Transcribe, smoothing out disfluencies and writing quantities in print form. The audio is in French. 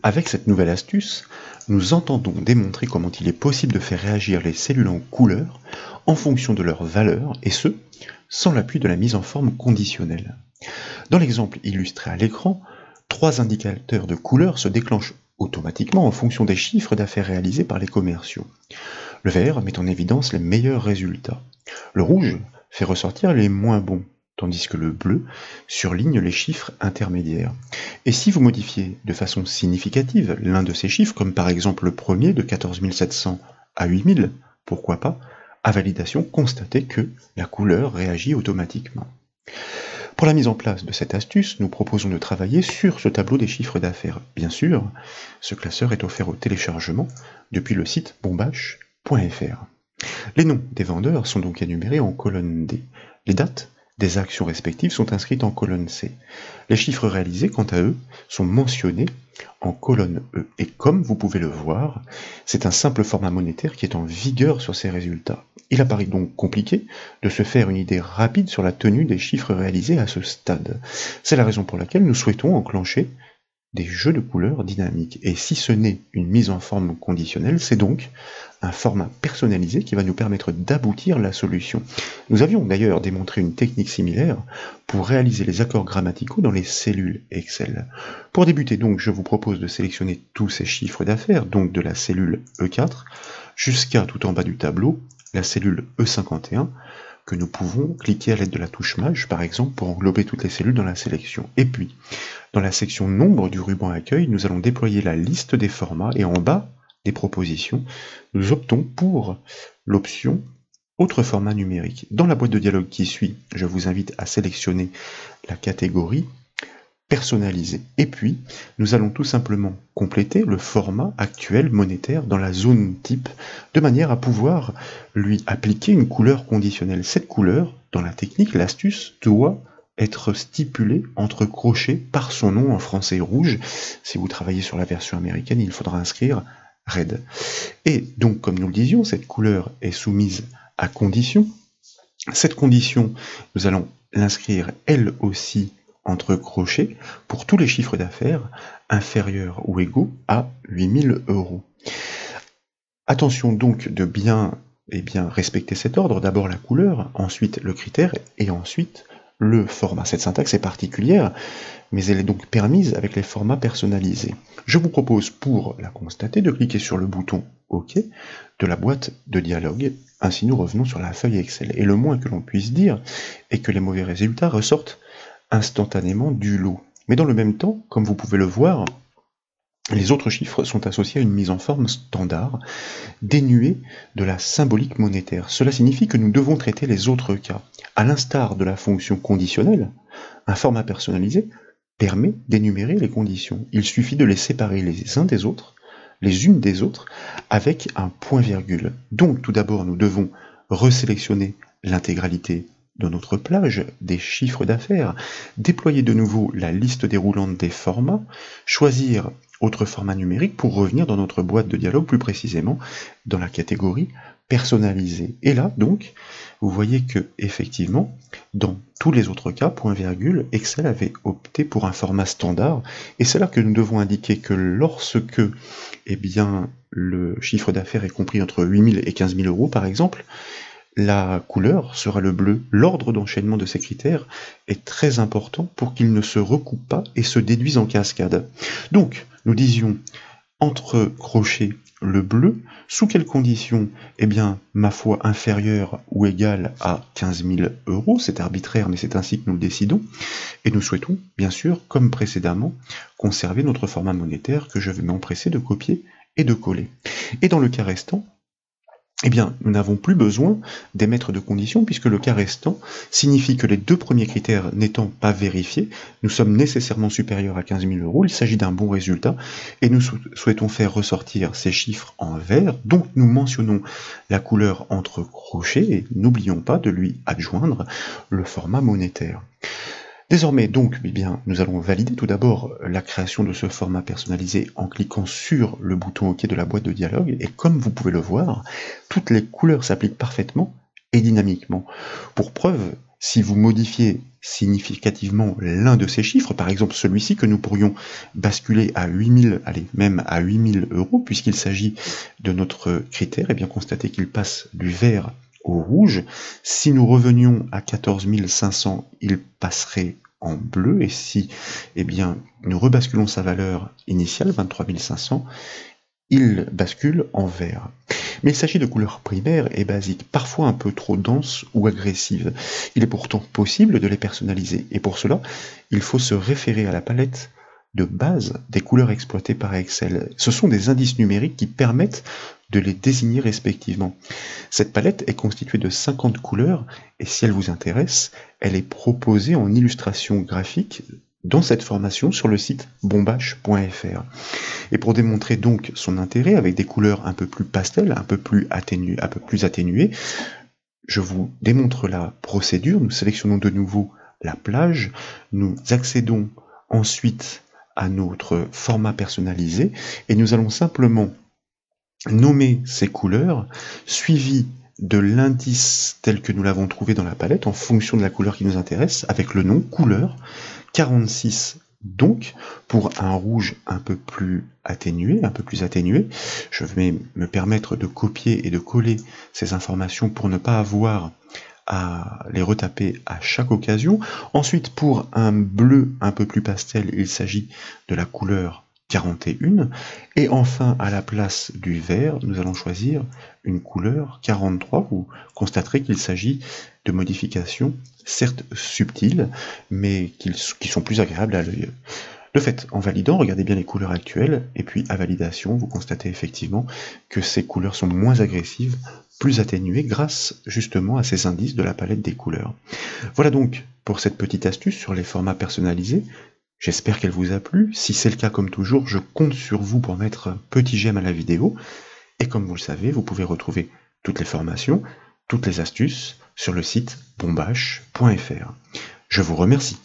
Avec cette nouvelle astuce, nous entendons démontrer comment il est possible de faire réagir les cellules en couleur en fonction de leur valeur, et ce, sans l'appui de la mise en forme conditionnelle. Dans l'exemple illustré à l'écran, 3 indicateurs de couleur se déclenchent automatiquement en fonction des chiffres d'affaires réalisés par les commerciaux. Le vert met en évidence les meilleurs résultats. Le rouge fait ressortir les moins bons, tandis que le bleu surligne les chiffres intermédiaires. Et si vous modifiez de façon significative l'un de ces chiffres, comme par exemple le premier de 14 700 à 8000, pourquoi pas, à validation, constatez que la couleur réagit automatiquement. Pour la mise en place de cette astuce, nous proposons de travailler sur ce tableau des chiffres d'affaires. Bien sûr, ce classeur est offert au téléchargement depuis le site bombache.fr. Les noms des vendeurs sont donc énumérés en colonne D. Les dates des actions respectives sont inscrites en colonne C. Les chiffres réalisés, quant à eux, sont mentionnés en colonne E. Et comme vous pouvez le voir, c'est un simple format monétaire qui est en vigueur sur ces résultats. Il apparaît donc compliqué de se faire une idée rapide sur la tenue des chiffres réalisés à ce stade. C'est la raison pour laquelle nous souhaitons enclencher des jeux de couleurs dynamiques. Et si ce n'est une mise en forme conditionnelle, c'est donc un format personnalisé qui va nous permettre d'aboutir à la solution. Nous avions d'ailleurs démontré une technique similaire pour réaliser les accords grammaticaux dans les cellules Excel. Pour débuter donc, je vous propose de sélectionner tous ces chiffres d'affaires, donc de la cellule E4 jusqu'à tout en bas du tableau, la cellule E51, que nous pouvons cliquer à l'aide de la touche Maj, par exemple, pour englober toutes les cellules dans la sélection. Et puis, dans la section Nombre du ruban Accueil, nous allons déployer la liste des formats et en bas des propositions, nous optons pour l'option Autre format numérique. Dans la boîte de dialogue qui suit, je vous invite à sélectionner la catégorie Personnalisé. Et puis, nous allons tout simplement compléter le format actuel monétaire dans la zone type, de manière à pouvoir lui appliquer une couleur conditionnelle. Cette couleur, dans la technique, l'astuce, doit être stipulée entre crochets par son nom en français rouge. Si vous travaillez sur la version américaine, il faudra inscrire Red. Et donc, comme nous le disions, cette couleur est soumise à condition. Cette condition, nous allons l'inscrire elle aussi entre crochets pour tous les chiffres d'affaires inférieurs ou égaux à 8000 €. Attention donc de bien respecter cet ordre, d'abord la couleur, ensuite le critère et ensuite le format. Cette syntaxe est particulière, mais elle est donc permise avec les formats personnalisés. Je vous propose pour la constater de cliquer sur le bouton OK de la boîte de dialogue, ainsi nous revenons sur la feuille Excel. Et le moins que l'on puisse dire est que les mauvais résultats ressortent instantanément du lot. Mais dans le même temps, comme vous pouvez le voir, les autres chiffres sont associés à une mise en forme standard, dénuée de la symbolique monétaire. Cela signifie que nous devons traiter les autres cas. À l'instar de la fonction conditionnelle, un format personnalisé permet d'énumérer les conditions. Il suffit de les séparer les uns des autres, les unes des autres, avec un point-virgule. Donc tout d'abord, nous devons resélectionner l'intégralité de notre plage des chiffres d'affaires, déployer de nouveau la liste déroulante des formats, choisir autre format numérique pour revenir dans notre boîte de dialogue, plus précisément dans la catégorie personnalisée. Et là, donc, vous voyez que, effectivement, dans tous les autres cas, point virgule, Excel avait opté pour un format standard, et c'est là que nous devons indiquer que lorsque, le chiffre d'affaires est compris entre 8000 et 15 000 €, par exemple, la couleur sera le bleu. L'ordre d'enchaînement de ces critères est très important pour qu'ils ne se recoupent pas et se déduisent en cascade. Donc, nous disions entre crochets le bleu, sous quelles conditions? Ma foi, inférieure ou égale à 15 000 €, c'est arbitraire, mais c'est ainsi que nous le décidons, et nous souhaitons, bien sûr, comme précédemment, conserver notre format monétaire que je vais m'empresser de copier et de coller. Et dans le cas restant, nous n'avons plus besoin d'émettre de conditions puisque le cas restant signifie que les deux premiers critères n'étant pas vérifiés, nous sommes nécessairement supérieurs à 15 000 €, il s'agit d'un bon résultat et nous souhaitons faire ressortir ces chiffres en vert, donc nous mentionnons la couleur entre crochets et n'oublions pas de lui adjoindre le format monétaire. Désormais donc, nous allons valider tout d'abord la création de ce format personnalisé en cliquant sur le bouton OK de la boîte de dialogue, et comme vous pouvez le voir, toutes les couleurs s'appliquent parfaitement et dynamiquement. Pour preuve, Si vous modifiez significativement l'un de ces chiffres, par exemple celui-ci que nous pourrions basculer à 8000, allez, même à 8000 euros, puisqu'il s'agit de notre critère, et bien constatez qu'il passe du vert au rouge. Si nous revenions à 14 500, il passerait en bleu, et si bien, nous rebasculons sa valeur initiale, 23 500, il bascule en vert. Mais il s'agit de couleurs primaires et basiques, parfois un peu trop denses ou agressives. Il est pourtant possible de les personnaliser, et pour cela, il faut se référer à la palette de base des couleurs exploitées par Excel. Ce sont des indices numériques qui permettent de les désigner respectivement. Cette palette est constituée de 50 couleurs, et si elle vous intéresse, elle est proposée en illustration graphique dans cette formation sur le site bombache.fr. Et pour démontrer donc son intérêt avec des couleurs un peu plus pastel, un peu plus atténuées, je vous démontre la procédure. Nous sélectionnons de nouveau la plage, nous accédons ensuite à notre format personnalisé et nous allons simplement nommer ces couleurs suivies de l'indice tel que nous l'avons trouvé dans la palette en fonction de la couleur qui nous intéresse avec le nom couleur 46. Donc, pour un rouge un peu plus atténué, je vais me permettre de copier et de coller ces informations pour ne pas avoir à les retaper à chaque occasion. Ensuite, pour un bleu un peu plus pastel, il s'agit de la couleur 41. Et enfin, à la place du vert, nous allons choisir une couleur 43. Vous constaterez qu'il s'agit de modifications certes subtiles, mais qui sont plus agréables à l'œil. De fait, en validant, regardez bien les couleurs actuelles, et puis à validation, vous constatez effectivement que ces couleurs sont moins agressives, plus atténuées, grâce justement à ces indices de la palette des couleurs. Voilà donc pour cette petite astuce sur les formats personnalisés. J'espère qu'elle vous a plu. Si c'est le cas, comme toujours, je compte sur vous pour mettre un petit j'aime à la vidéo. Et comme vous le savez, vous pouvez retrouver toutes les formations, toutes les astuces sur le site bombache.fr. Je vous remercie.